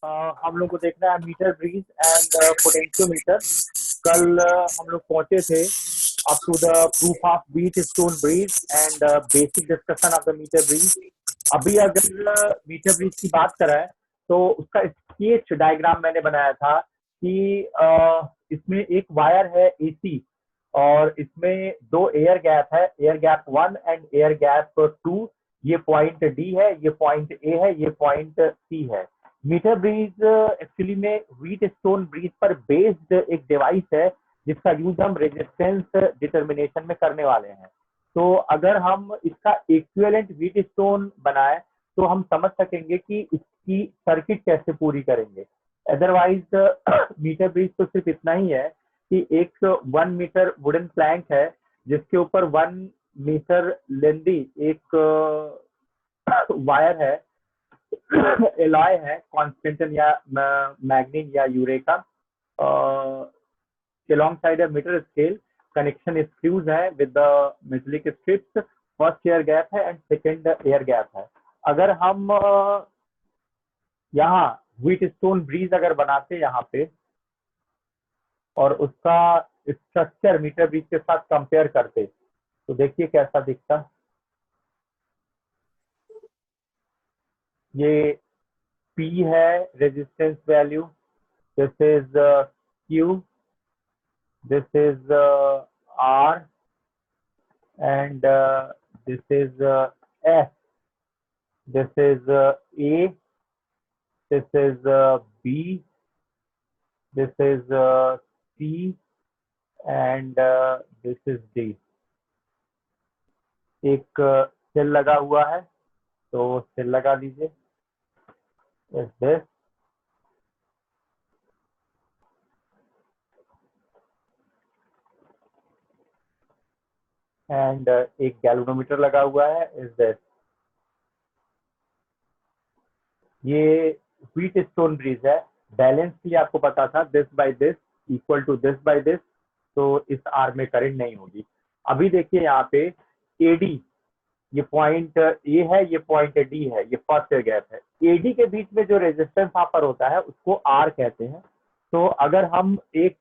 हम लोग को देखना है मीटर ब्रीज एंड पोटेंशियोमीटर। कल हम लोग पहुंचे थे up to the proof of Wheatstone bridge and basic discussion of the metre bridge. अभी अगर मीटर ब्रीज की बात करें तो उसका स्केच डायग्राम मैंने बनाया था कि इसमें एक वायर है एसी और इसमें दो एयर गैप है, air gap 1 and air gap 2। ये पॉइंट डी है, ये पॉइंट ए है, ये पॉइंट सी है। मीटर ब्रीज एक्चुअली में व्हीट स्टोन ब्रीज पर बेस्ड एक डिवाइस है जिसका यूज हम रेजिस्टेंस डिटर्मिनेशन में करने वाले हैं। तो अगर हम इसका इक्विवेलेंट व्हीट स्टोन बनाए तो हम समझ सकेंगे कि इसकी सर्किट कैसे पूरी करेंगे। अदरवाइज मीटर ब्रिज तो सिर्फ इतना ही है कि एक 1 मीटर वुडन प्लैंक है जिसके ऊपर 1 मीटर लेंदी एक वायर है, एलॉय है, कॉन्स्टेंटन या मैग्नीन या eureka. alongside a meter scale connection screws है with the metallic strips। First air gap है एंड सेकेंड एयर गैप है। अगर हम यहाँ व्हीट स्टोन ब्रीज अगर बनाते यहाँ पे और उसका स्ट्रक्चर मीटर ब्रीज के साथ कंपेयर करते तो देखिए कैसा दिखता। ये P है resistance value, this is Q, this is R and this is S, this is A, this is B, this is C and this is D। एक सेल लगा हुआ है तो सेल लगा दीजिए इस दिस एंड एक गैल्वेनोमीटर लगा हुआ है इस दिस। ये व्हीट स्टोन ब्रिज है। बैलेंस के लिए आपको पता था this by this equal to this by this, तो इस आर में करंट नहीं होगी। अभी देखिए यहाँ पे एडी, ये पॉइंट ए है, ये पॉइंट डी है, ये फर्स्ट एयर गैप है। एडी के बीच में जो रेजिस्टेंस यहाँ पर होता है उसको आर कहते हैं। तो अगर हम एक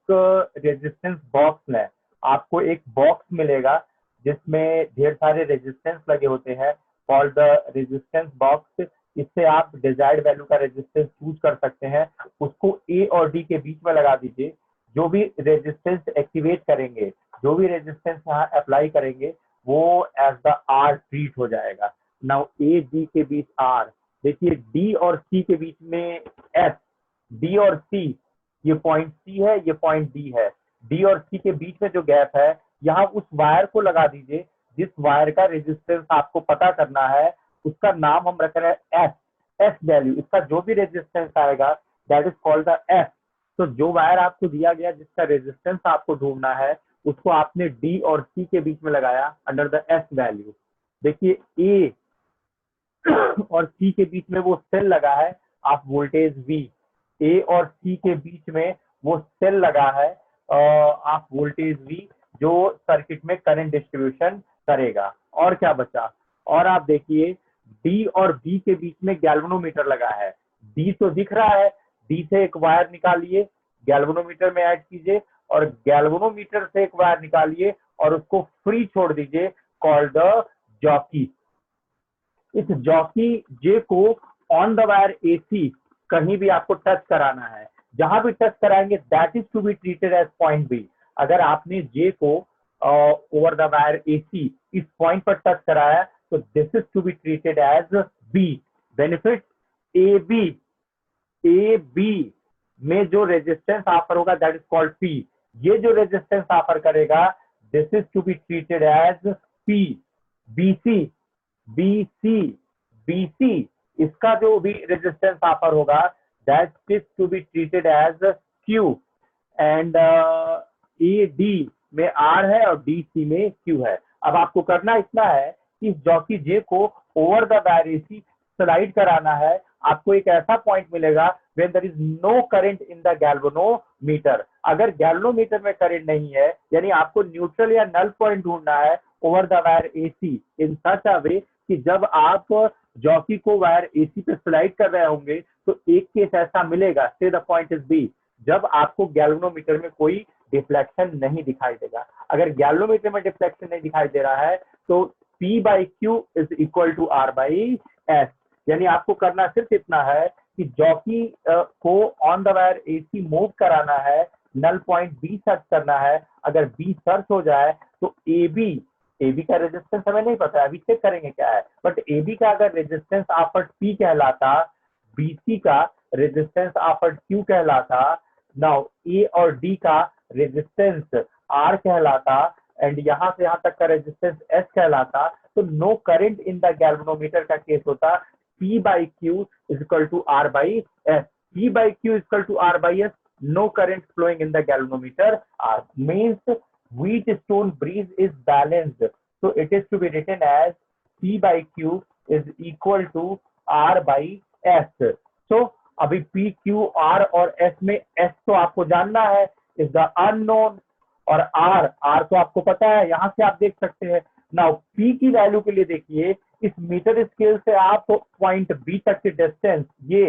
रेजिस्टेंस बॉक्स लें, आपको एक बॉक्स मिलेगा जिसमें ढेर सारे रेजिस्टेंस लगे होते हैं, कॉल्ड द रेजिस्टेंस बॉक्स। इससे आप डिजायर्ड वैल्यू का रेजिस्टेंस चूज कर सकते हैं। उसको ए और डी के बीच में लगा दीजिए। जो भी रेजिस्टेंस एक्टिवेट करेंगे, जो भी रेजिस्टेंस यहाँ अप्लाई करेंगे वो एज द आर ट्रीट हो जाएगा। नाउ ए डी के बीच आर, देखिए डी और सी के बीच में एस, डी और सी, ये पॉइंट सी है, ये पॉइंट डी है। डी और सी के बीच में जो गैप है यहाँ उस वायर को लगा दीजिए जिस वायर का रेजिस्टेंस आपको पता करना है। उसका नाम हम रख रहे हैं एस, एस वैल्यू। इसका जो भी रेजिस्टेंस आएगा that is called the S. तो जो वायर आपको दिया गया जिसका रेजिस्टेंस आपको ढूंढना है उसको आपने डी और सी के बीच में लगाया अंडर द एस वैल्यू। देखिए ए और सी के बीच में वो सेल लगा है आप वोल्टेज वी, ए और सी के बीच में वो सेल लगा है आप वोल्टेज वी जो सर्किट में करंट डिस्ट्रीब्यूशन करेगा। और क्या बचा, और आप देखिए डी और बी के बीच में गैल्वेनोमीटर लगा है। डी तो दिख रहा है, डी से एक वायर निकालिए, गैल्वेनोमीटर में ऐड कीजिए और गैल्वेनोमीटर से एक वायर निकालिए और उसको फ्री छोड़ दीजिए, कॉल्ड द जॉकी। इस जॉकी जे को ऑन द वायर एसी कहीं भी आपको टच कराना है, जहां भी टच कराएंगे that is to be treated as point B. अगर आपने जे को ओवर द वायर एसी इस पॉइंट पर टच कराया तो this is to be treated as B. बेनिफिट ए बी, ए बी में जो रेजिस्टेंस ऑफर होगा दैट इज कॉल्ड पी। ये जो रेजिस्टेंस ऑफर करेगा this is to be treated as P. BC, BC, BC इसका जो भी रेजिस्टेंस ऑफर होगा that is to be treated as Q. And A D में आर है और डी सी में क्यू है। अब आपको करना इतना है कि जॉकी जे को over the wire AC slide कराना है। आपको एक ऐसा पॉइंट मिलेगा when there is no current in the galvanometer। अगर गैल्वेनोमीटर में करंट नहीं है यानी आपको न्यूट्रल या नल पॉइंट ढूंढना है ओवर द वायर एसी इन सच अ वे कि जब आप जॉकी को वायर एसी पे स्लाइड कर रहे होंगे तो एक केस ऐसा मिलेगा, से द पॉइंट इज बी, जब आपको गैल्वेनोमीटर में कोई डिफ्लेक्शन नहीं दिखाई देगा। अगर गैल्वेनोमीटर में डिफ्लेक्शन नहीं दिखाई दे रहा है तो P by Q is equal to R by S। यानी आपको करना सिर्फ इतना है कि जॉकी को on the wire AC move कराना है, नल पॉइंट बी सर्च करना है। अगर बी सर्च हो जाए तो ए बी का रेजिस्टेंस हमें नहीं पता है, अभी चेक करेंगे क्या है, बट ए बी का अगर रेजिस्टेंस ऑफर्ड पी कहलाता, बीसी का रेजिस्टेंस ऑफर्ड क्यू कहलाता, नाउ ए और डी का रेजिस्टेंस आर कहलाता, एंड यहां से यहां तक का रेजिस्टेंस एस कहलाता, तो no current in the galvanometer का केस होता P by Q is equal to R by S. P by Q is equal to R by S. No current flowing in the galvanometer. R means Wheatstone bridge is balanced. So it is to be written as P by Q is equal to R by S. So अभी P, Q, R और S में S तो आपको जानना है, is the unknown, और R तो आपको पता है, यहां से आप देख सकते हैं। नाउ P की वैल्यू के लिए देखिए, इस मीटर स्केल से आप पॉइंट बी तक की डिस्टेंस ये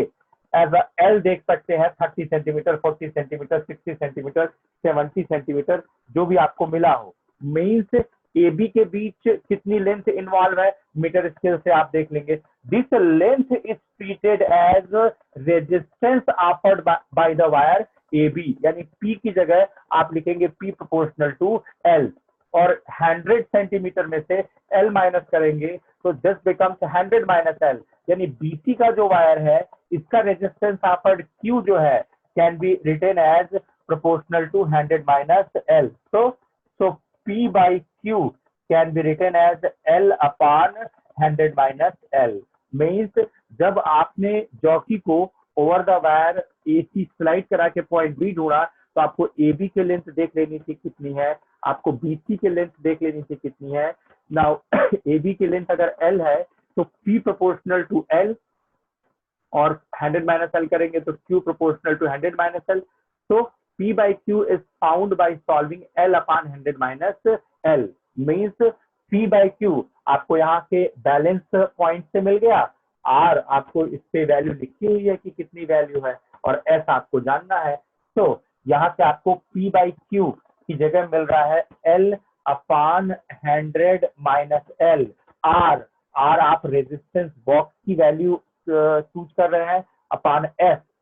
एज अ एल देख सकते हैं, 30 सेंटीमीटर, 40 सेंटीमीटर, 60 सेंटीमीटर, 70 सेंटीमीटर, जो भी आपको मिला हो। मीन्स ए बी के बीच कितनी लेंथ इन्वॉल्व है, मीटर स्केल से आप देख लेंगे। This length is treated as resistance offered by the wire A B, यानी पी की जगह आप लिखेंगे पी प्रोपोर्शनल टू एल, और 100 सेंटीमीटर में से एल माइनस करेंगे तो जस्ट बिकम्स 100 माइनस एल, यानी बीसी का जो वायर है इसका रेजिस्टेंस ऑफर्ड क्यू जो है can be written as proportional to 100 minus L. So P by Q can be written as L upon 100 minus L. Means जब आपने जॉकी को over the wire AC slide करा के point B ढूंढा तो आपको ए बी की length देख लेनी थी कितनी है, आपको बीसी की लेंथ देख लेनी थी कितनी है। नाउ ए बी की लेंथ अगर एल है तो P प्रोपोर्शनल टू एल, और 100 माइनस एल करेंगे तो Q proportional to 100 minus L. तो P by Q is found by solving L upon 100 minus L। Means P by Q आपको यहाँ के बैलेंस पॉइंट से मिल गया, R आपको इस पे वैल्यू लिखी हुई है कि कितनी वैल्यू है, और S आपको जानना है। तो यहाँ से आपको P by Q की जगह मिल रहा है L upon 100 minus L. R आप रेजिस्टेंस बॉक्स की वैल्यू चूज कर रहे हैं, अपॉन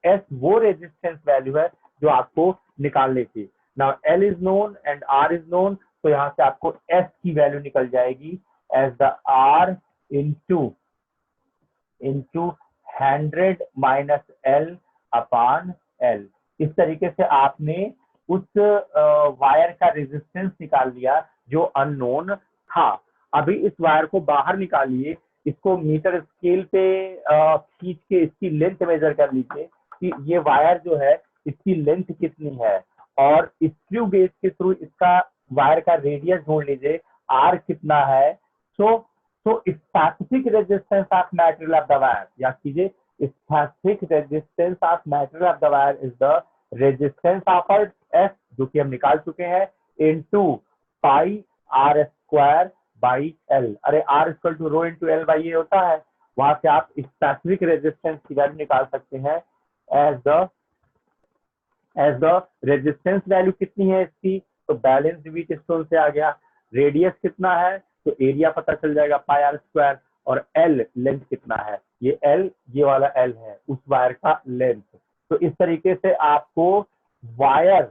S वो रेजिस्टेंस वैल्यू है जो आपको निकालनी थी। Now L is known and R is known, तो यहाँ से आपको S की वैल्यू निकल जाएगी as the R into 100 minus L upon L. इस तरीके से आपने उस वायर का रेजिस्टेंस निकाल लिया जो अननोन था। अभी इस वायर को बाहर निकालिए, इसको मीटर स्केल पे खींच के इसकी लेंथ मेजर कर लीजिए कि ये वायर जो है इसकी लेंथ कितनी है, और स्क्रू गेज के थ्रू इसका वायर का रेडियस ढूंढ लीजिए आर कितना है। So specific resistance of material of the wire, याद कीजिए specific resistance of material of the wire is the resistance offered S, जो कि हम निकाल चुके हैं, into pi R square by L. अरे R equal to rho into L by A होता है, वहां से आप स्पेसिफिक रेजिस्टेंस की वैल्यू निकाल सकते हैं एज द रेजिस्टेंस वैल्यू कितनी है इसकी, तो बैलेंस व्हीटस्टोन से आ गया। रेडियस कितना है तो एरिया पता चल जाएगा पाई आर स्क्वायर, और एल लेंथ कितना है, ये एल ये वाला एल है उस वायर का लेंथ। तो इस तरीके से आपको वायर,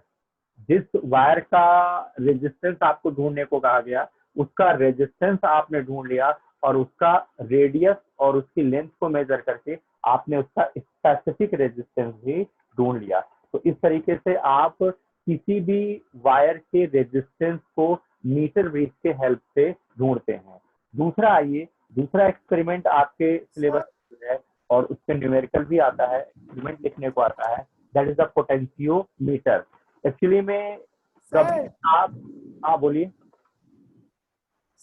जिस वायर का रेजिस्टेंस आपको ढूंढने को कहा गया उसका रेजिस्टेंस आपने ढूंढ लिया, और उसका रेडियस और उसकी लेंथ को मेजर करके आपने उसका स्पेसिफिक रेजिस्टेंस भी ढूंढ लिया। तो इस तरीके से आप किसी भी वायर के रेजिस्टेंस को मीटर ब्रिज के हेल्प से ढूंढते हैं। दूसरा आइए, दूसरा एक्सपेरिमेंट आपके सिलेबस है और उसमें न्यूमेरिकल भी आता है, एक्सपेरिमेंट लिखने को आता है, that is the potentiometer. Actually में कभी आप, हाँ बोलिए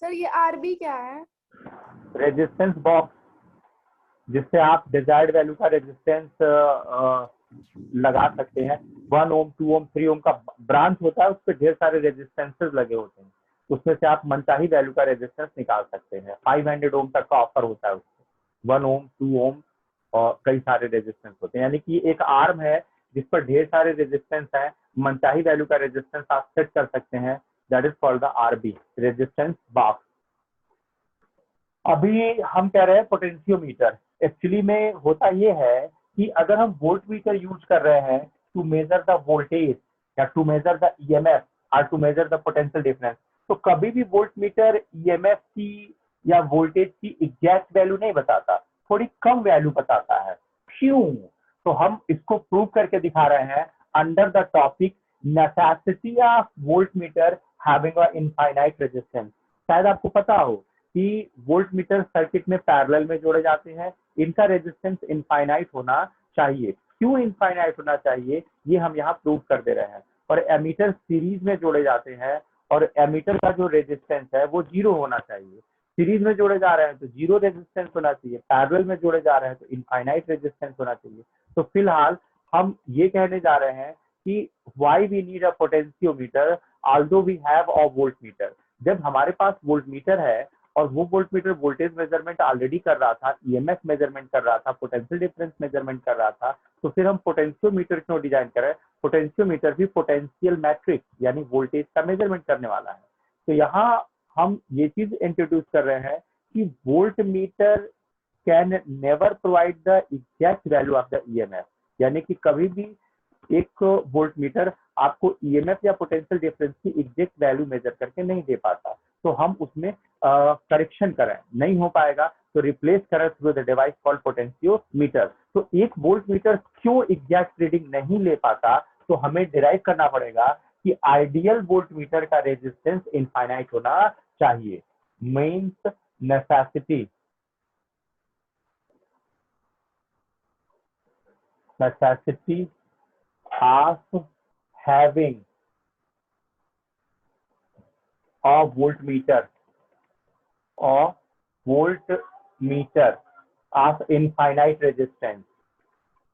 सर, ये आरबी क्या है? रेजिस्टेंस बॉक्स, जिससे आप डिजायर्ड वैल्यू का रेजिस्टेंस लगा सकते हैं। 1 ओम 2 ओम 3 ओम का ब्रांच होता है, उस पर ढेर सारे रेजिस्टेंसेस लगे होते हैं, उसमें से आप मनचाही वैल्यू का रेजिस्टेंस निकाल सकते हैं। 500 ओम तक का ऑफर होता है उससे। 1 ओम, 2 ओम और कई सारे रेजिस्टेंस होते हैं। यानी कि एक आर्म है जिस पर ढेर सारे रेजिस्टेंस है, मनचाही वैल्यू का रेजिस्टेंस आप सेट कर सकते हैं, that is called the RB, resistance box. अभी हम कह रहे हैं पोटेंशियोमीटर। एक्चुअली में होता ये है कि अगर हम वोल्ट मीटर यूज कर रहे हैं टू मेजर द वोल्टेज या टू मेजर द ईएमएफ और to measure the potential difference, तो कभी भी वोल्ट मीटर ईएमएफ की या वोल्टेज की एग्जैक्ट वैल्यू नहीं बताता, थोड़ी कम वैल्यू बताता है। क्यों? तो हम इसको प्रूव करके दिखा रहे हैं under the topic necessity of volt meter having a infinite resistance. शायद आपको पता हो कि वोल्ट मीटर सर्किट में पैरेलल में जोड़े जाते हैं, इनका रेजिस्टेंस इनफाइनाइट होना चाहिए। क्यों इनफाइनाइट होना चाहिए, ये हम यहाँ प्रूव कर दे रहे हैं। और एमीटर सीरीज में जोड़े जाते हैं और एमीटर का जो रेजिस्टेंस है वो 0 होना चाहिए। सीरीज में जोड़े जा रहे हैं तो 0 रेजिस्टेंस होना चाहिए, पैरेलल में जोड़े जा रहे हैं तो इनफाइनाइट रेजिस्टेंस होना चाहिए। तो फिलहाल हम ये कहने जा रहे हैं कि why we need a potentiometer although we have a voltmeter. जब हमारे पास वोल्ट मीटर है और वो voltmeter voltage measurement already कर रहा था, ईएमएफ मेजरमेंट कर रहा था, पोटेंशियल डिफरेंस मेजरमेंट कर रहा था, तो फिर हम पोटेंशियोमीटर क्यों डिजाइन करें? पोटेंशियोमीटर भी पोटेंशियल मैट्रिक्स यानी वोल्टेज का मेजरमेंट करने वाला है। तो यहाँ हम ये चीज इंट्रोड्यूस कर रहे हैं कि volt meter can never provide the exact value of the EMF. यानी कि कभी भी एक वोल्ट मीटर आपको ईएमएफ या पोटेंशियल डिफरेंस की एग्जैक्ट वैल्यू मेजर करके नहीं दे पाता। तो हम उसमें करेक्शन करें, नहीं हो पाएगा तो रिप्लेस करें through the device called potentiometer. तो एक वोल्ट मीटर क्यों एग्जैक्ट रीडिंग नहीं ले पाता, तो हमें डिराइव करना पड़ेगा कि आइडियल वोल्ट मीटर का रेजिस्टेंस इनफाइनाइट होना चाहिए। Means necessity of having a voltmeter of infinite resistance,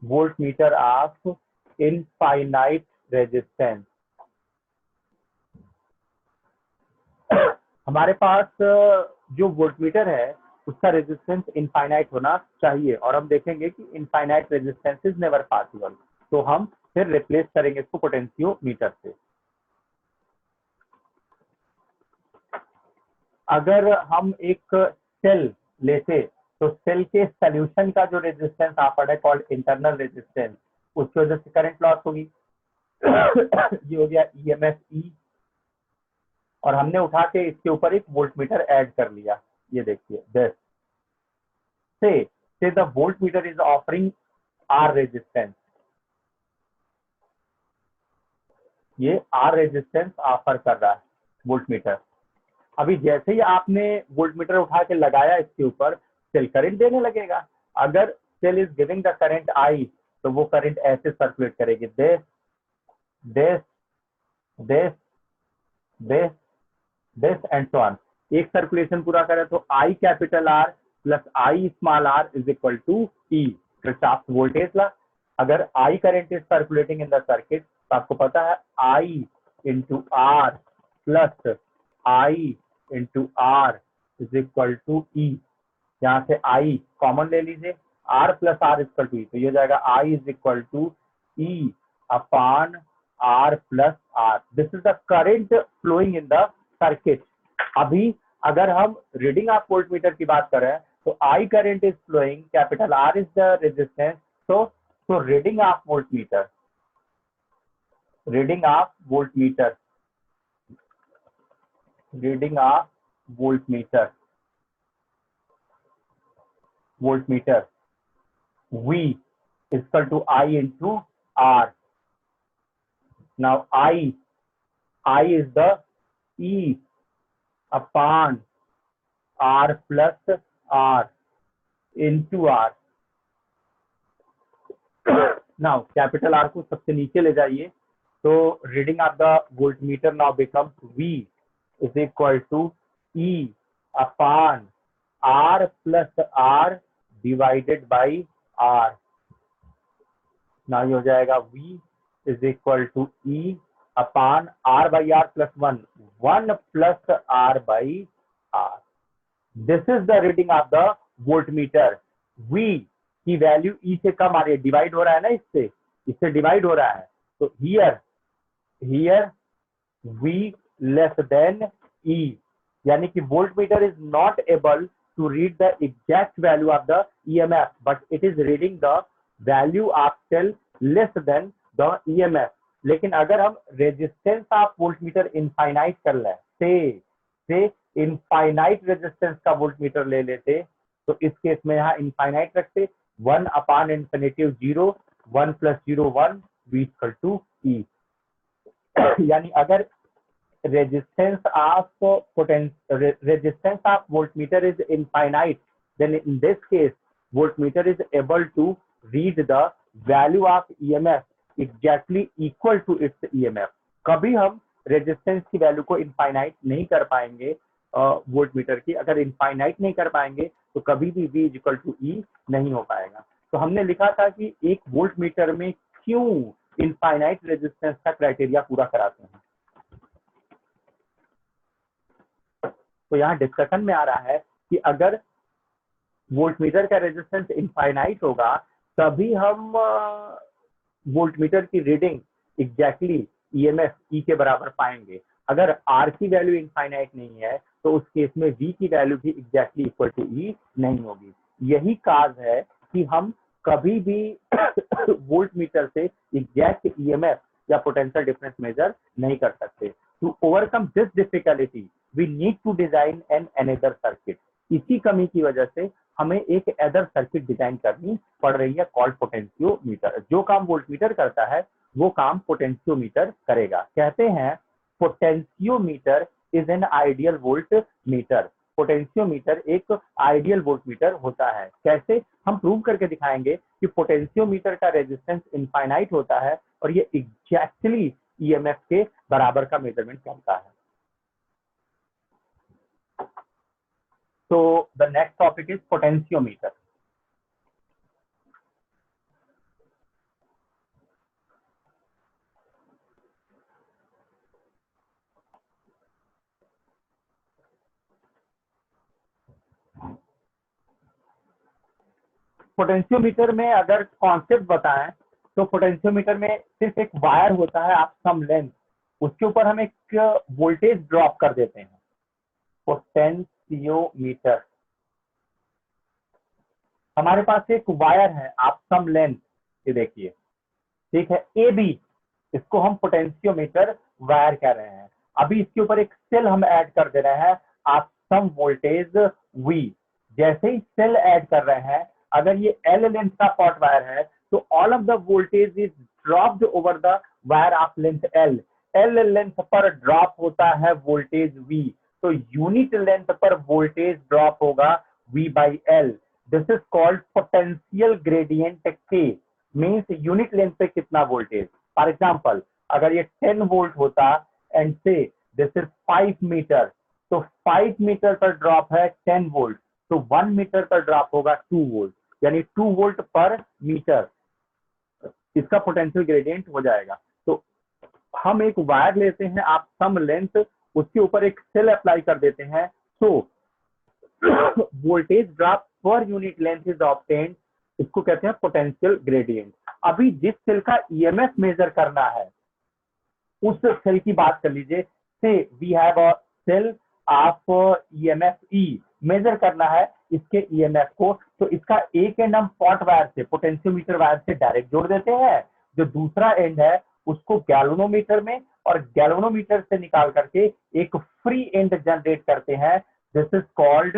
voltmeter of infinite resistance। हमारे पास जो वोल्टमीटर है उसका रेजिस्टेंस इनफाइनाइट होना चाहिए, और हम देखेंगे कि infinite resistance is never possible. तो हम फिर रिप्लेस करेंगे इसको पोटेंशियोमीटर से। अगर हम एक सेल लेते तो सेल के सोल्यूशन का जो रेजिस्टेंस आता है कॉल्ड इंटरनल रेजिस्टेंस, उसकी वजह से करंट लॉस होगी। ये हो गया ईएमएफ ई, और हमने उठा के इसके ऊपर एक वोल्टमीटर ऐड कर लिया। ये देखिए, this so the voltmeter is offering R resistance, ये आर रेजिस्टेंस ऑफर कर रहा है वोल्टमीटर। अभी जैसे ही आपने वोल्टमीटर उठा के लगाया इसके ऊपर, सेल करंट देने लगेगा। अगर cell is giving the current I, तो वो करंट ऐसे सर्कुलेट करेगी, this this this this this and so on. एक सर्कुलेशन पूरा करें तो I capital R plus I small R is equal to E, Kirchhoff's voltage law. अगर I current is circulating in the circuit, तो आपको पता है I into R plus I into R is equal to E. यहाँ से I common ले लीजिए, R plus R equal to E, तो ये हो जाएगा I is equal to E upon R plus R. This is the current flowing in the circuit. अभी अगर हम रीडिंग ऑफ वोल्टमीटर की बात करें तो I current is flowing, capital R is the resistance, so reading of voltmeter, reading of voltmeter, reading of voltmeter, voltmeter V is equal to I into R. Now I is the E upon R plus R into R. Now capital R को सबसे नीचे ले जाइए, तो reading of the voltmeter now becomes V is equal to E upon R plus R divided by R। Now ये हो जाएगा V is equal to E upon R by R plus 1, 1 plus R by R। This is the reading of the voltmeter. V की value E से कम आ रही है, divide हो रहा है ना, इससे डिवाइड हो रहा है, तो here V less than E, यानी कि voltmeter is not able to read the exact value of the EMF, but it is reading the value of cell less than the EMF। लेकिन अगर हम रेजिस्टेंस ऑफ वोल्टमीटर इनफाइनाइट कर लें, से infinite resistance का voltmeter ले लेते, तो इस केस में यहाँ इनफाइनाइट रखते, 1/0, 1 + 0 1, V = E। यानी अगर resistance of voltmeter is infinite, then in this case voltmeter is able to read the value of EMF exactly equal to its EMF। कभी हम रेजिस्टेंस की वैल्यू को इनफाइनाइट नहीं कर पाएंगे, वोल्टमीटर की अगर इनफाइनाइट नहीं कर पाएंगे तो कभी भी V = E नहीं हो पाएगा। तो हमने लिखा था कि एक वोल्टमीटर में क्यों इनफाइनाइट रेजिस्टेंस का क्राइटेरिया पूरा कराते हैं। तो यहाँ डिस्कशन में आ रहा है कि अगर वोल्टमीटर का रेजिस्टेंस इनफाइनाइट होगा तभी हम वोल्टमीटर की रीडिंग एग्जैक्टली EMF E के बराबर पाएंगे। अगर R की वैल्यू इनफाइनाइट नहीं है तो उस केस में V की वैल्यू भी एग्जैक्टली इक्वल टू E नहीं होगी। यही काज है कि हम कभी भी वोल्टमीटर से एग्जैक्ट EMF या पोटेंशियल डिफरेंस मेजर नहीं कर सकते। To overcome this difficulty we need to design an another circuit. इसी कमी की वजह से हमें एक अदर सर्किट डिजाइन करनी पड़ रही है, कॉल्ड पोटेंशियोमीटर। जो काम वोल्टमीटर करता है वो काम पोटेंशियोमीटर करेगा। कहते हैं potentiometer is an ideal volt meter. Potentiometer एक आइडियल वोल्टमीटर होता है। कैसे? हम प्रूव करके दिखाएंगे कि पोटेंशियोमीटर का रेजिस्टेंस इनफाइनाइट होता है और ये एग्जैक्टली EMF के बराबर का मेजरमेंट करता है। So the next topic is potentiometer. Potentiometer में अगर कॉन्सेप्ट बताएं तो पोटेंशियोमीटर में सिर्फ एक वायर होता है ऑफ सम लेंथ, उसके ऊपर हम एक वोल्टेज ड्रॉप कर देते हैं। पोटेंशियोमीटर हमारे पास एक वायर है ऑफ सम लेंथ, ये देखिए, ठीक है, AB, इसको हम पोटेंशियोमीटर वायर कह रहे हैं। अभी इसके ऊपर एक सेल हम ऐड कर दे रहे हैं ऑफ सम वोल्टेज V। जैसे ही सेल ऐड कर रहे हैं, अगर ये L लेंथ का कॉट वायर है तो all of the voltage is dropped over the wire of length L। L length पर ड्रॉप होता है वोल्टेज V, तो यूनिट लेंथ पर वोल्टेज ड्रॉप होगा V/L। This is called potential gradient K, means unit length पे कितना voltage. For example अगर ये 10 वोल्ट होता एंड से दिस इज 5 मीटर, तो 5 मीटर पर ड्रॉप है 10 वोल्ट, तो 1 मीटर पर ड्रॉप होगा 2 वोल्ट, यानी 2 वोल्ट पर मीटर इसका पोटेंशियल ग्रेडियंट हो जाएगा। तो हम एक वायर लेते हैं आप सम लेंथ, उसके ऊपर एक सेल अप्लाई कर देते हैं, तो voltage drop per unit length is obtained, इसको कहते हैं पोटेंशियल ग्रेडियंट। अभी जिस सेल का EMF मेजर करना है उस सेल की बात कर लीजिए। So we have a cell of EMF E, measure करना है इसके EMF को, तो इसका एक एंड हम पॉट वायर से, पोटेंशियोमीटर वायर से डायरेक्ट जोड़ देते हैं, जो दूसरा एंड है उसको गैल्वेनोमीटर में, और गैल्वेनोमीटर से निकाल करके एक फ्री एंड जनरेट करते हैं। This is called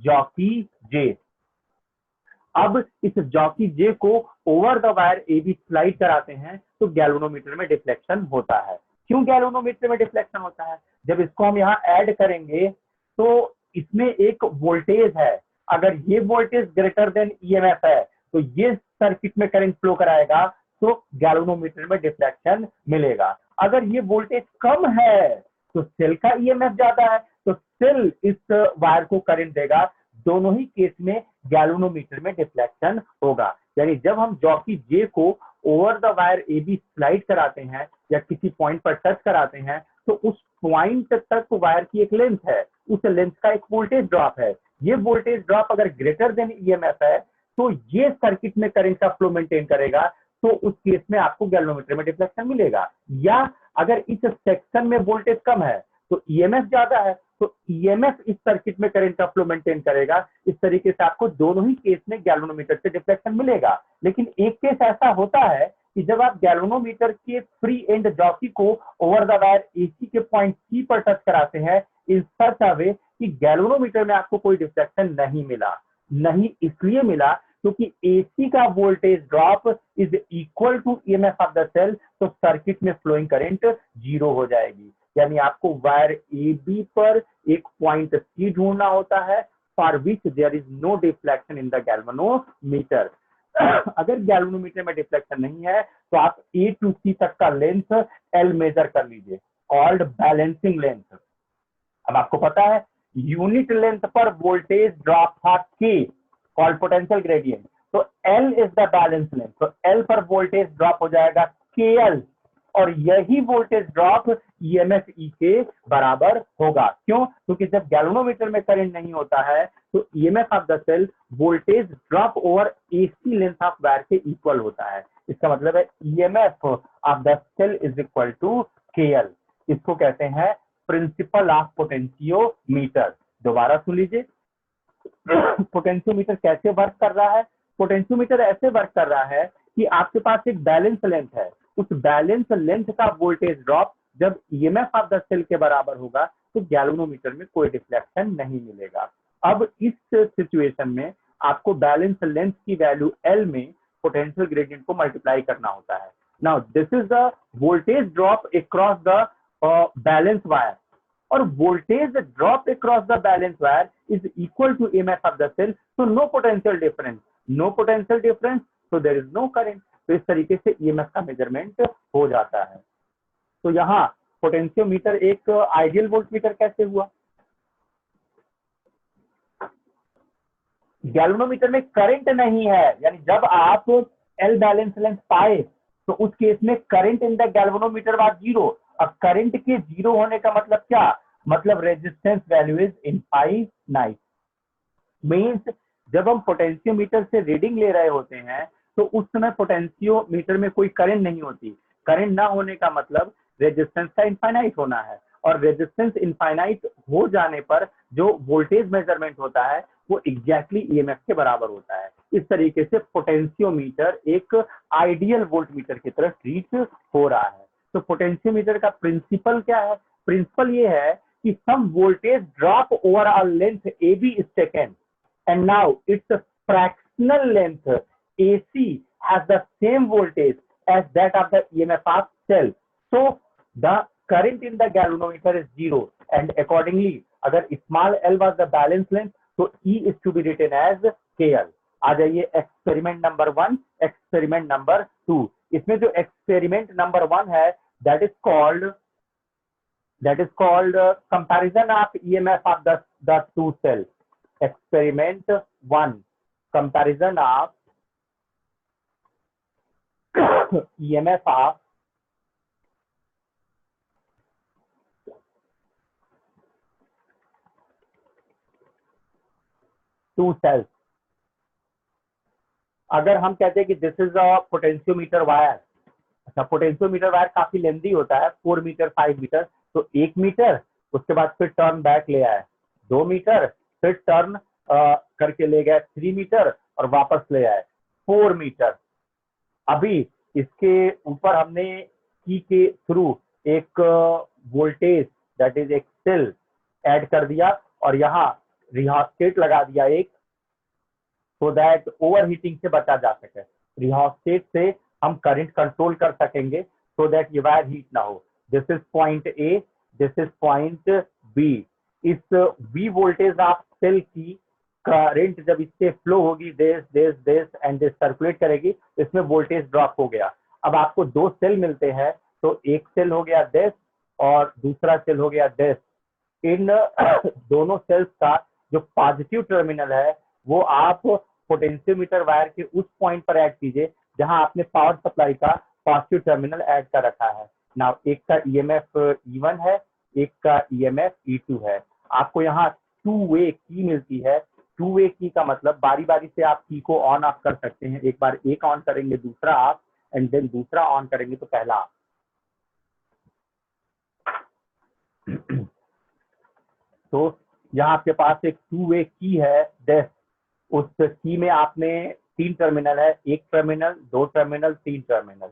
jockey J। अब इस जॉकी J को over the wire AB slide कराते हैं तो गैल्वेनोमीटर में डिफ्लेक्शन होता है। क्यों गैल्वेनोमीटर में डिफ्लेक्शन होता है? जब इसको हम यहाँ ऐड करेंगे तो इसमें एक वोल्टेज है, अगर ये वोल्टेज ग्रेटर देन EMF है तो ये सर्किट में करंट फ्लो कराएगा, तो गैल्वेनोमीटर में डिफ्लेक्शन मिलेगा। अगर ये वोल्टेज कम है तो सेल का EMF ज्यादा है, तो सेल इस वायर को करंट देगा। दोनों ही केस में गैल्वेनोमीटर में डिफ्लेक्शन होगा। यानी जब हम जॉकी J को over the wire AB slide कराते हैं या किसी पॉइंट पर टच कराते हैं, तो उस पॉइंट तक वायर की एक लेंथ है, उस लेंथ का एक वोल्टेज ड्रॉप है। ये वोल्टेज ड्रॉप अगर ग्रेटर देन EMF है तो ये सर्किट में करंट का फ्लो मेंटेन करेगा, तो उस केस में आपको गैल्वेनोमीटर में डिफ्लेक्शन मिलेगा। या अगर इस सेक्शन में वोल्टेज कम है तो ईएमएफ ज्यादा है, तो ईएमएफ इस सर्किट में करंट का फ्लो मेंटेन करेगा। इस तरीके से आपको दोनों ही केस में गैल्वेनोमीटर से डिफ्लेक्शन मिलेगा। लेकिन एक केस ऐसा होता है कि जब आप गैल्वेनोमीटर के फ्री एंड जॉकी को ओवर द वायर एसी के पॉइंट सी पर टच कराते हैं इन सच अ वे कि गैल्वेनोमीटर में आपको कोई डिफ्लेक्शन नहीं मिला। नहीं इसलिए मिला क्योंकि एसी का voltage drop is equal to EMF of the cell, तो सर्किट में फ्लोइंग करंट जीरो हो जाएगी। यानी आपको वायर ए बी पर एक पॉइंट सी ढूंढना होता है for which there is no deflection in the galvanometer. अगर गैल्वेनोमीटर में डिफ्लेक्शन नहीं है तो आप ए टू सी तक का लेंथ एल मेजर कर लीजिए, कॉल्ड बैलेंसिंग लेंथ। अब आपको पता है यूनिट लेंथ पर वोल्टेज ड्रॉप था के, कॉल्ड पोटेंशियल ग्रेडियंट। तो L is the balance length, तो एल पर वोल्टेज ड्रॉप हो जाएगा के एल, और यही वोल्टेज ड्रॉप ईएमएफ ई के बराबर होगा। क्यों? क्योंकि जब गैल्वेनोमीटर में करंट नहीं होता है तो EMF of the cell voltage drop over AC length of wire के इक्वल होता है। इसका मतलब है EMF of the cell is equal to KL. इसको कहते हैं प्रिंसिपल ऑफ पोटेंशियोमीटर। दोबारा सुन लीजिए, पोटेंशियोमीटर कैसे वर्क कर रहा है। पोटेंशियोमीटर ऐसे वर्क कर रहा है कि आपके पास एक बैलेंस लेंथ है, उस बैलेंस लेंथ का वोल्टेज ड्रॉप जब ईएमएफ ऑफ द सेल के बराबर होगा तो गैल्वेनोमीटर में कोई डिफ्लेक्शन नहीं मिलेगा। अब इस सिचुएशन में आपको बैलेंस लेंथ की वैल्यू एल में पोटेंशियल ग्रेडियंट को मल्टीप्लाई करना होता है। Now this is the voltage drop across the balance wire, और voltage drop across the balance wire is equal to EMF of the cell, so no potential difference, so there is no current। तो इस तरीके से EMF का measurement हो जाता है। तो यहाँ पोटेंशियोमीटर एक आइडियल वोल्टमीटर कैसे हुआ। गैल्वेनोमीटर में करंट नहीं है, यानी जब आप एल बैलेंस लेंथ पाए तो उस केस में current in the galvanometer was zero. अब करंट के जीरो होने का मतलब क्या, मतलब resistance value is infinite. Means जब हम पोटेंशियोमीटर से रीडिंग ले रहे होते हैं तो उस समय पोटेंशियोमीटर में कोई करंट नहीं होती। करंट ना होने का मतलब रेजिस्टेंस का इनफाइनाइट होना है, और रेजिस्टेंस इनफाइनाइट हो जाने पर जो वोल्टेज मेजरमेंट होता है वो एग्जैक्टली ईएमएफ के बराबर होता है। इस तरीके से पोटेंशियोमीटर एक आइडियल वोल्टमीटर की तरह ट्रीट हो रहा है। तो पोटेंशियोमीटर का प्रिंसिपल क्या है, प्रिंसिपल ये है कि some voltage drop over a length A B is taken and now its fractional length AC has the same voltage as that of the EMF of cell, so the current in the galvanometer is zero, and accordingly अगर small l was the balance length तो E is to be written as KL। आ जाइए experiment number 1, experiment number 2। इसमें जो experiment number 1 है that is called comparison of EMF of the two cells। Experiment 1, comparison of EMF of two cells। अगर हम कहते हैं कि this is a potentiometer wire, अच्छा पोटेंशियोमीटर वायर काफी लेंदी होता है, 4 मीटर 5 मीटर, तो 1 मीटर, उसके बाद फिर टर्न बैक ले आए 2 मीटर, फिर टर्न करके ले गए 3 मीटर और वापस ले आए 4 मीटर। अभी इसके ऊपर हमने की के थ्रू एक वोल्टेज दैट इज एक सेल ऐड कर दिया और यहाँ रिहास्टेट लगा दिया एक, सो दैट ओवर हीटिंग से बचा जा सके। रिहास्टेट से हम करंट कंट्रोल कर सकेंगे सो दैट ये वायर हीट ना हो। This is point A, this is point B. इस वी वोल्टेज ऑफ सेल की करंट जब इससे फ्लो होगी दिस एंड दिस सर्कुलेट करेगी, इसमें वोल्टेज ड्रॉप हो गया। अब आपको 2 सेल मिलते हैं, तो एक सेल हो गया दिस और दूसरा सेल हो गया दिस। इन दोनों सेल्स का जो पॉजिटिव टर्मिनल है वो आप पोटेंशियोमीटर वायर के उस पॉइंट पर ऐड कीजिए जहां आपने पावर सप्लाई का पॉजिटिव टर्मिनल ऐड कर रखा है। नाउ एक का ईएमएफ E1 है, एक का ईएमएफ E2 है। आपको यहाँ 2 वे की मिलती है, टू वे की का मतलब बारी बारी से आप की को ऑन ऑफ कर सकते हैं। एक बार एक ऑन करेंगे दूसरा आप, एंड देन दूसरा ऑन करेंगे तो पहला आप। तो यहाँ आपके पास एक टू वे की है डेस्क, उस की में आपने 3 टर्मिनल है, 1 टर्मिनल, 2 टर्मिनल, 3 टर्मिनल,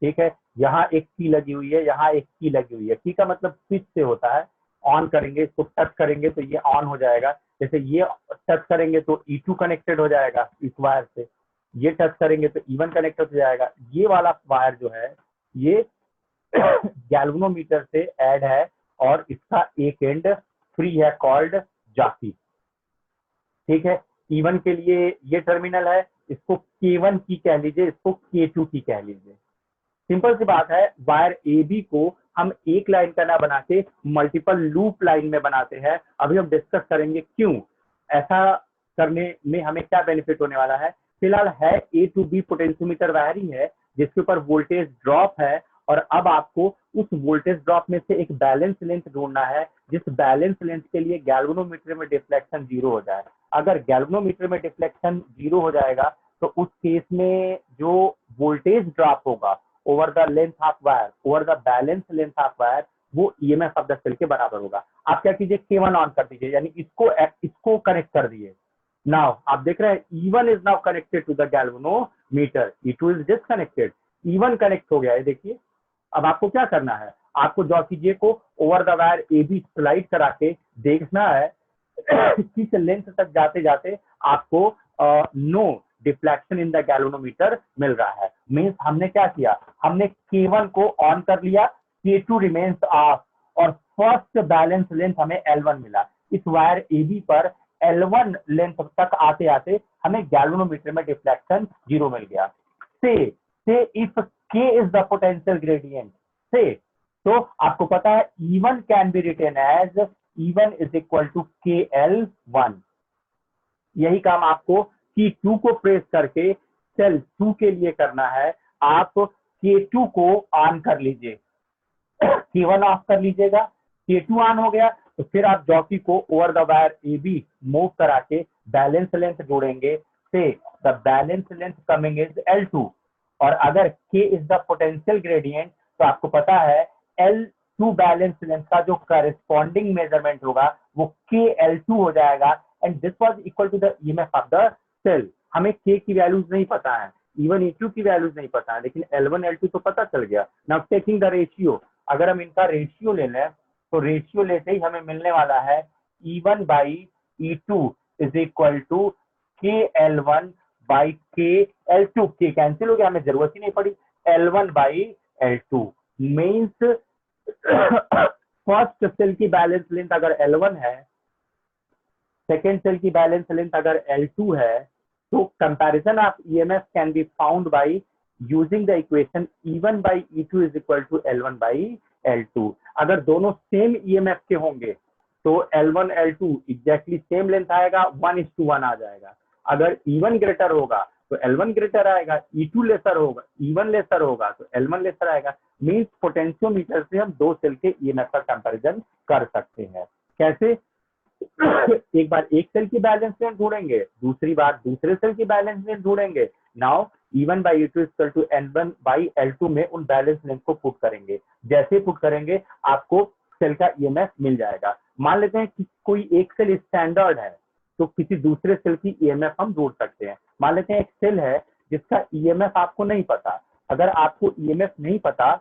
ठीक है। यहाँ एक की लगी हुई है, यहाँ एक की लगी हुई है। की का मतलब स्विच से होता है, ऑन करेंगे इसको, टच करेंगे तो ये ऑन हो जाएगा। जैसे ये टच करेंगे तो E2 कनेक्टेड हो जाएगा इस वायर से, ये टच करेंगे तो E1 कनेक्टेड हो जाएगा। ये वाला वायर जो है ये गैल्वेनोमीटर से ऐड है और इसका एक एंड फ्री है कॉल्ड जॉकी, ठीक है। E1 के लिए ये टर्मिनल है, इसको K1 की कह लीजिए, इसको K2 की कह लीजिए। सिंपल सी बात है, वायर ए बी को हम एक लाइन का ना बना के मल्टीपल लूप लाइन में बनाते हैं। अभी हम डिस्कस करेंगे क्यों ऐसा करने में हमें क्या बेनिफिट होने वाला है। फिलहाल है ए टू बी पोटेंशियोमीटर वायर ही है जिसके ऊपर वोल्टेज ड्रॉप है, और अब आपको उस वोल्टेज ड्रॉप में से एक बैलेंस लेंथ ढूंढना है, जिस बैलेंस लेंथ के लिए गैल्वेनोमीटर में डिफ्लेक्शन 0 हो जाए। अगर गैल्वेनोमीटर में डिफ्लेक्शन 0 हो जाएगा तो उस केस में जो वोल्टेज ड्रॉप होगा over the length of wire, over the balance length of wire, वो ईएमएफ ऑफ द सेल के बराबर होगा। आप क्या कीजिए, K1 ऑन कर दीजिए, यानी इसको कनेक्ट कर दिए। नाउ आप देख रहे हैं E1 is now connected to the galvanometer, E2 is disconnected, E1 connect हो गया है। देखिए अब आपको क्या करना है, आपको जॉकी जे को over the wire A B slide करा के देखना है किस लेंथ तक जाते जाते आपको no deflection in the galvanometer मिल रहा है। मींस हमने क्या किया, हमने K1 को ऑन कर लिया, K2 रिमेन्स ऑफ, और फर्स्ट बैलेंस लेंथ हमें L1 मिला। इस वायर AB पर L1 लेंथ तक आते आते हमें गैल्वेनोमीटर में डिफ्लेक्शन 0 मिल गया। So if K is the potential gradient, so तो आपको पता है E1 can be written as E1 is equal to KL1। यही काम आपको K2 को प्रेस करके सेल 2 के लिए करना है। आप K2 को ऑन कर लीजिए, K1 ऑफ कर लीजिएगा, K2 ऑन हो गया तो फिर आप जॉकी को over the wire AB move करा के बैलेंस लेंथ जोड़ेंगे, से the balance length coming is L2। और अगर K is the potential gradient तो आपको पता है L2 बैलेंस लेंथ का जो करस्पॉन्डिंग मेजरमेंट होगा वो KL2 हो जाएगा, and this was equal to the EMF of the cell. हमें K की वैल्यूज नहीं पता है, E1 E2 की वैल्यूज नहीं पता है, लेकिन L1 L2 तो पता चल गया। नाउ टेकिंग द रेशियो, अगर हम इनका रेशियो ले लें तो रेशियो लेते ही हमें मिलने वाला है E1 by E2 is equal to KL1 by KL2। K cancel हो गया, हमें जरूरत ही नहीं पड़ी, L1 by L2 means first cell की बैलेंस लेंथ अगर L1 है, सेकेंड सेल की बैलेंस लेंथ अगर L2 है, तो comparison of EMF can be found by using the equation E1 by E2 is equal to L1 by L2। अगर दोनों same EMF के होंगे तो L1 L2 exactly same length आएगा, 1:1 आ जाएगा। अगर E1 ग्रेटर होगा तो L1 ग्रेटर आएगा, E2 लेसर होगा, E1 लेसर होगा तो L1 लेसर आएगा। मींस पोटेंशियोमीटर से हम दो सेल के ईएमएफ का कंपैरिजन कर सकते हैं। कैसे, एक बार एक सेल की बैलेंस लेंथ ढूंढेंगे, दूसरी बार दूसरे सेल की बैलेंस लेंथ ढूंढेंगे। Now E1 by E2 equal to N1 by L2 में उन बैलेंस लेंथ को पुट करेंगे, जैसे पुट करेंगे आपको सेल का ईएमएफ मिल जाएगा। मान लेते हैं कि कोई एक सेल स्टैंडर्ड है तो किसी दूसरे सेल की ईएमएफ हम ढूंढ सकते हैं। मान लेते हैं एक सेल है जिसका ईएमएफ आपको नहीं पता। अगर आपको ईएमएफ नहीं पता,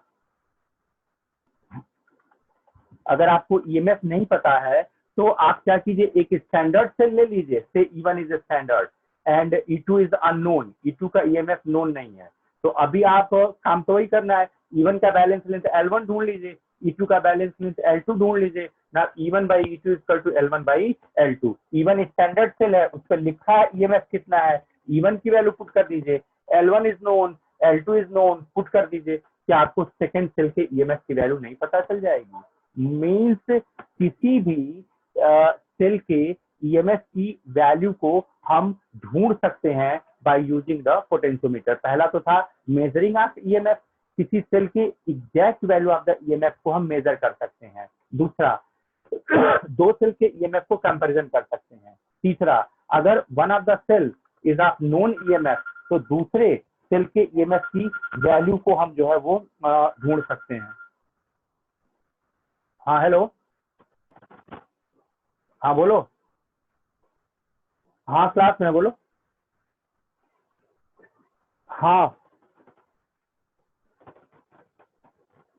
अगर आपको ईएमएफ नहीं पता है तो आप क्या कीजिए, एक स्टैंडर्ड सेल ले लीजिए, से E1 is standard and E2 is unknown, E2 का ईएमएफ नोन नहीं है। तो अभी आप काम तो वही करना है, E1 का बैलेंस लेंथ L1 ढूंढ लीजिए, E2 का बैलेंस लेंथ L2 ढूंढ लीजिए ना। E1 by E2 equal to L1 by L2। E1 standard cell है, उस पर लिखा है ईएमएफ कितना है, E1 की वैल्यू पुट कर दीजिए, L1 is known, L2 is known, put कर दीजिए। क्या आपको सेकेंड सेल के ईएमएफ की वैल्यू नहीं पता चल जाएगी? मीन्स किसी भी सेल के ईएमएफ की वैल्यू को हम ढूंढ सकते हैं बाय यूजिंग द पोटेंशियोमीटर। पहला तो था मेजरिंग ऑफ ईएमएफ, किसी सेल के exact value of the EMF को हम मेजर कर सकते हैं। दूसरा, दो सेल के ईएमएफ को कंपैरिजन कर सकते हैं। तीसरा, अगर one of the cell is of known EMF तो दूसरे सेल के ईएमएफ की वैल्यू को हम जो है वो ढूंढ सकते हैं। हाँ हेलो, हाँ बोलो, हाँ क्लास में बोलो। हाँ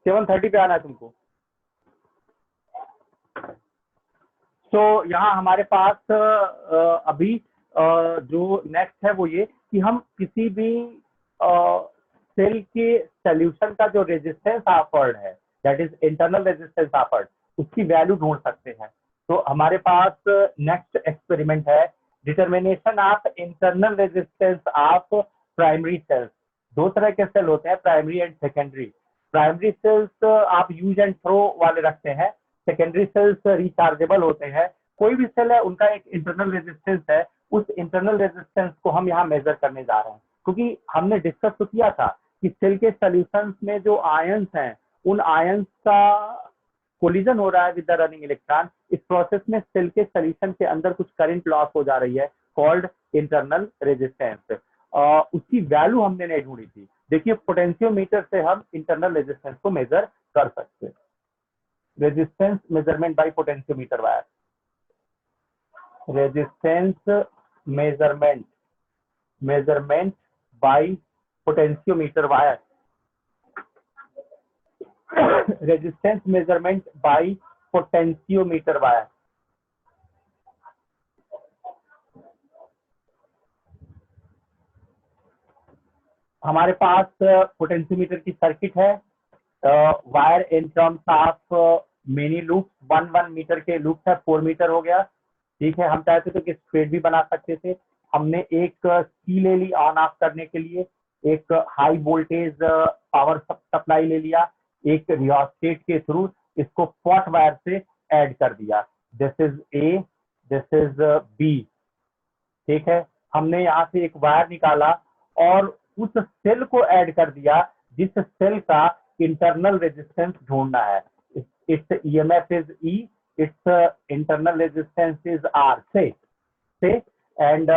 7:30 पे आना है तुमको। तो यहाँ हमारे पास अभी जो नेक्स्ट है वो ये कि हम किसी भी सेल के सोल्यूशन का जो रेजिस्टेंस ऑफर्ड है, that is internal resistance offered, उसकी वैल्यू ढूंढ सकते हैं। तो हमारे पास नेक्स्ट एक्सपेरिमेंट है determination of internal resistance of primary cells. दो तरह के सेल होते हैं, primary and secondary. Primary cells आप यूज एंड थ्रो वाले रखते हैं, सेकेंडरी सेल्स रिचार्जेबल होते हैं। कोई भी सेल है उनका एक इंटरनल रेजिस्टेंस है, उस इंटरनल रेजिस्टेंस को हम यहाँ मेजर करने जा रहे हैं। क्योंकि हमने डिस्कस तो किया था कि सेल के सॉल्यूशंस में जो आयंस हैं उन आयंस का कोलिजन हो रहा है विद द रनिंग इलेक्ट्रॉन। इस प्रोसेस में सेल के सॉल्यूशन के अंदर कुछ करंट लॉस हो जा रही है, कॉल्ड इंटरनल रेजिस्टेंस। उसकी वैल्यू हमने नहीं ढूंढी थी। देखिए पोटेंशियोमीटर से हम इंटरनल रेजिस्टेंस को मेजर कर सकते हैं। Resistance measurement by potentiometer wire, resistance measurement by potentiometer wire, resistance measurement by potentiometer wire. हमारे पास पोटेंशियोमीटर की सर्किट है, wire in terms of many loop, 1 metre के लूप है, 4 मीटर हो गया। ठीक है, हम चाहते थे कि स्ट्रेट भी बना सकते थे। हमने एक की ले ली ऑन ऑफ करने के लिए, एक हाई वोल्टेज पावर सप्लाई ले लिया, एक रियोस्टेट के थ्रू इसको पॉट वायर से ऐड कर दिया। This is A, this is B. ठीक है, हमने यहाँ से एक वायर निकाला और उस सेल को ऐड कर दिया जिस सेल का इंटरनल रेजिस्टेंस ढूंढना है। Its EMF is E, its internal resistance is r say and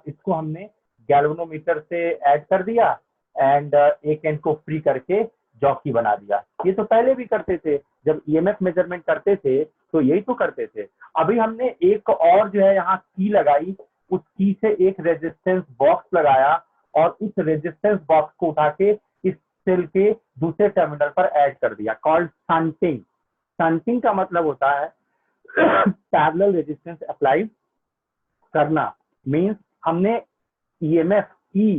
इसको हमने गैल्वेनोमीटर से ऐड कर दिया एंड एक एंड को फ्री करके जॉकी बना दिया। ये तो पहले भी करते थे, जब ईएमएफ मेजरमेंट करते थे तो यही तो करते थे। अभी हमने एक और जो है यहाँ की लगाई, उस की से एक रेजिस्टेंस बॉक्स लगाया और उस रेजिस्टेंस बॉक्स को उठा के इस सेल के दूसरे टर्मिनल पर ऐड कर दिया, कॉल्ड शंटिंग। शंटिंग का मतलब होता है पैरेलल रेजिस्टेंस अप्लाई करना। मींस हमने ईएमएफ ई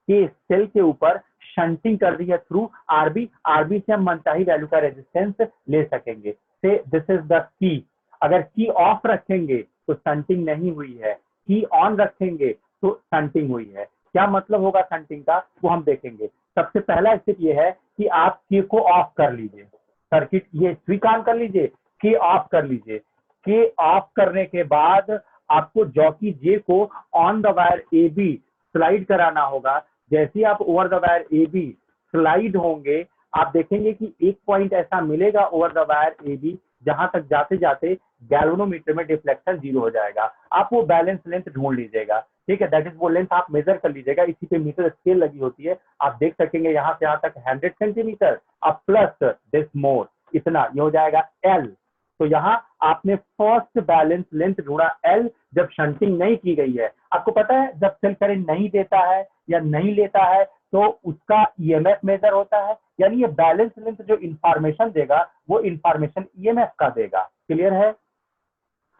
के सेल के ऊपर शंटिंग कर दी है थ्रू आरबी। आरबी से हम मनचाही वैल्यू का रेजिस्टेंस ले सकेंगे। से दिस इज द की। अगर की ऑफ रखेंगे तो शंटिंग नहीं हुई है, की ऑन रखेंगे तो शंटिंग हुई है। क्या मतलब होगा शंटिंग का वो हम देखेंगे। सबसे पहला स्टेप ये है कि आप के को ऑफ कर लीजिए, सर्किट ये स्विच ऑन कर लीजिए, के ऑफ कर लीजिए। के ऑफ करने के बाद आपको जॉकी जे को on the wire A B slide कराना होगा। जैसे आप over the wire A B slide होंगे आप देखेंगे कि एक पॉइंट ऐसा मिलेगा over the wire A B जहां तक जाते जाते गैल्वेनोमीटर में डिफ्लेक्शन 0 हो जाएगा। आप वो बैलेंस लेंथ ढूंढ लीजिएगा। ठीक है, दैट इज वो लेंथ आप मेजर कर लीजिएगा। इसी पे मीटर स्केल लगी होती है, आप देख सकेंगे यहाँ से यहाँ तक 100 सेंटीमीटर, अब प्लस दिस मोर, इतना ये हो जाएगा एल। तो यहाँ आपने फर्स्ट बैलेंस लेंथ ढूंढा एल, जब शंटिंग नहीं की गई है। आपको पता है जब सेल करंट नहीं देता है या नहीं लेता है तो उसका ईएमएफ मेजर होता है, यानी ये बैलेंस लेंथ जो इंफॉर्मेशन देगा वो इंफॉर्मेशन ईएमएफ का देगा। क्लियर है?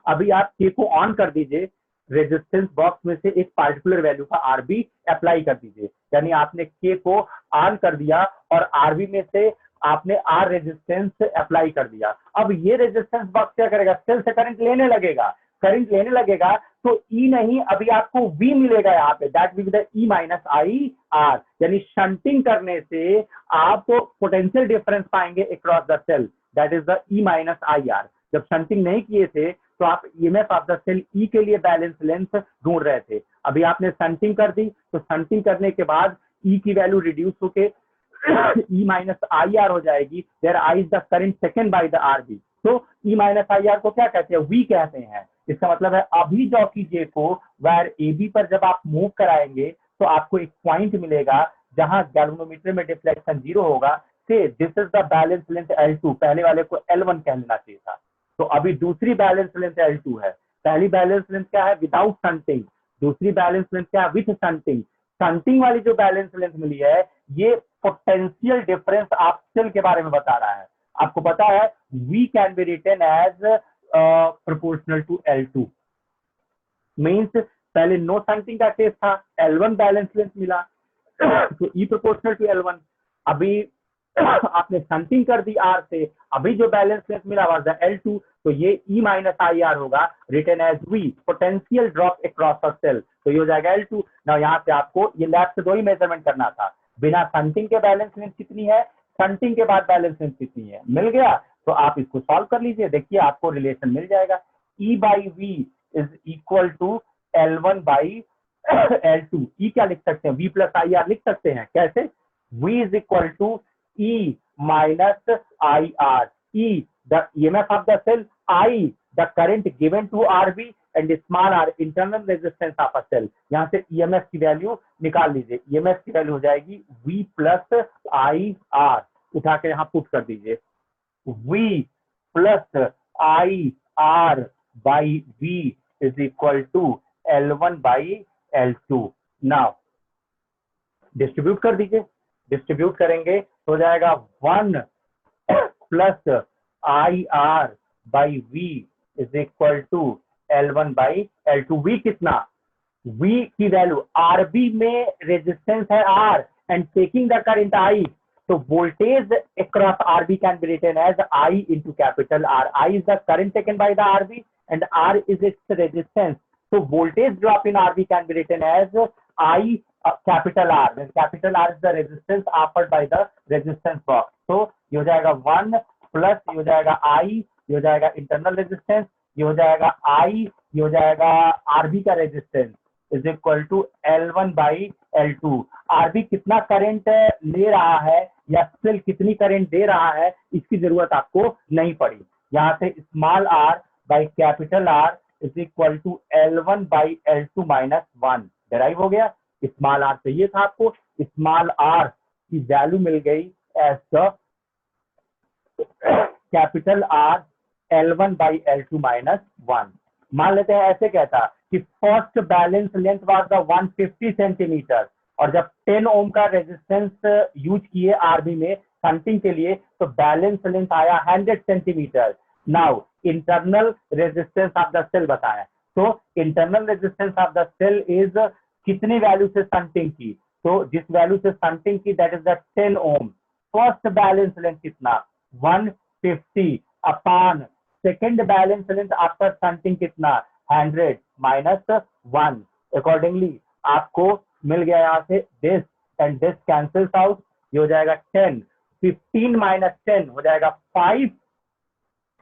अभी आप के को ऑन कर दीजिए, रेजिस्टेंस बॉक्स में से एक पार्टिकुलर वैल्यू का आरबी अप्लाई कर दीजिए, यानी आपने के को ऑन कर दिया और आरबी में से आपने आर रेजिस्टेंस अप्लाई कर दिया। अब ये रेजिस्टेंस बॉक्स क्या करेगा, सेल से करंट लेने लगेगा। करंट लेने लगेगा तो ई नहीं, अभी आपको वी मिलेगा यहाँ पे, that will be the E minus I R. यानी शंटिंग करने से आप पोटेंशियल डिफरेंस पाएंगे across the cell, that is the E minus I R. जब शंटिंग नहीं किए थे तो आप EMF of the cell E के लिए बैलेंस लेंथ ढूंढ रहे थे। अभी आपने शंटिंग कर दी तो शंटिंग करने के बाद ई की वैल्यू रिड्यूस होके ई माइनस आई आर हो जाएगी, there I is the current second by the R B. तो ई माइनस आई आर को क्या कहते हैं, वी कहते हैं। इसका मतलब है अभी जॉकी जे को वायर AB पर जब आप मूव कराएंगे तो आपको एक पॉइंट मिलेगा जहां गैल्वेनोमीटर में डिफ्लेक्शन 0 होगा। से this is the balance length L2, पहले वाले को L1 कह लेना चाहिए था। तो अभी दूसरी बैलेंस लेंथ L2 है। पहली बैलेंस लेंथ क्या है? Without shunting. दूसरी बैलेंस लेंथ क्या है? With shunting. शंटिंग वाली जो बैलेंस लेंथ मिली है ये पोटेंशियल डिफरेंस आप सेल के बारे में बता रहा है। आपको पता है V can be written as proportional to L2। Means पहले नो शंटिंग का केस था, L1 बैलेंस लेंथ मिला तो E प्रोपोर्शनल टू L1। अभी आपने शंटिंग कर दी R से, अभी जो बैलेंस लेंथ मिला वाज द L2, तो ये E माइनस IR होगा written as V potential drop across the cell, तो ये हो जाएगा L2। ना यहाँ से आपको ये लैब से 2 ही मेजरमेंट करना था। बिना शंटिंग के बैलेंस लेंथ कितनी है, शंटिंग के बाद बैलेंस लेंथ कितनी है, मिल गया। तो आप इसको सॉल्व कर लीजिए, देखिए आपको रिलेशन मिल जाएगा। E by V is equal to L1 by L2। E क्या लिख सकते हैं? V प्लस IR लिख सकते हैं। कैसे? V is equal to E minus IR. E, the EMF of the cell. I, the current given to RB, and small r, internal resistance of a cell. यहाँ से EMF की value निकाल लीजिए। EMF की वैल्यू हो जाएगी V plus IR। उठा के यहाँ पुट कर दीजिए। V plus IR by V is equal to L1 by L2। Now distribute कर दीजिए। डिस्ट्रीब्यूट करेंगे तो हो जाएगा 1 plus IR by V is equal to L1 by L2। V कितना? V की वैल्यू, RB में रेजिस्टेंस है R and taking the current I, तो voltage across RB can be written as I into capital R। I is the current taken by the RB and R is its resistance, so voltage drop in RB can be written as I capital R, when capital R is the resistance offered by the resistance box। तो ये हो जाएगा 1 plus ये हो जाएगा I, ये हो जाएगा इंटरनल रेजिस्टेंस, ये हो जाएगा I, ये हो जाएगा RB का resistance is equal to L1 by L2। RB कितना करंट ले रहा है या सेल कितनी करंट दे रहा है इसकी जरूरत आपको नहीं पड़ी। यहाँ से small r by capital R is equal to L1 by L2 minus 1 derive हो गया। स्मॉल r चाहिए था आपको, स्मॉल r की वैल्यू मिल गई as the capital R L1 by L2 minus 1। मान लेते हैं ऐसे कहता कि first balance length was the 150 centimetre और जब 10 ओम का रेजिस्टेंस यूज किए आरबी में शंटिंग के लिए तो बैलेंस लेंथ आया 100 centimetre. Now internal resistance of the cell बताया, तो internal resistance of the cell is कितनी वैल्यू से शंटिंग की, तो जिस वैल्यू से शंटिंग की that is the 10 ohm. First balance length कितना 150 upon second balance length after shunting कितना 100 माइनस 1। अकॉर्डिंगली आपको मिल गया यहाँ से this and this cancels out, ये हो जाएगा 10, 15 माइनस 10 हो जाएगा 5,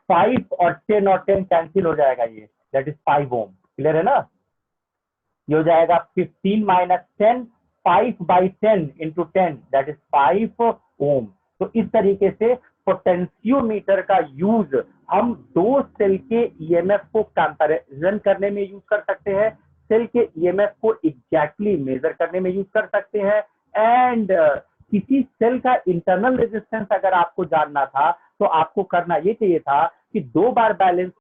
5 और 10 और 10 कैंसिल हो जाएगा, ये दैट इज 5 ओम। क्लियर है ना? ये हो जाएगा 15 minus 10, 5 by 10 into 10 that is 5 ओम। तो इस तरीके से पोटेंशियोमीटर का यूज हम दो सेल के ईएमएफ को कंपैरिजन करने में यूज कर सकते हैं, सेल के ईएमएफ को एग्जैक्टली मेजर करने में यूज कर सकते हैं, एंड किसी सेल का इंटरनल रेजिस्टेंस अगर आपको जानना था तो आपको करना ये चाहिए था कि 2 बार बैलेंस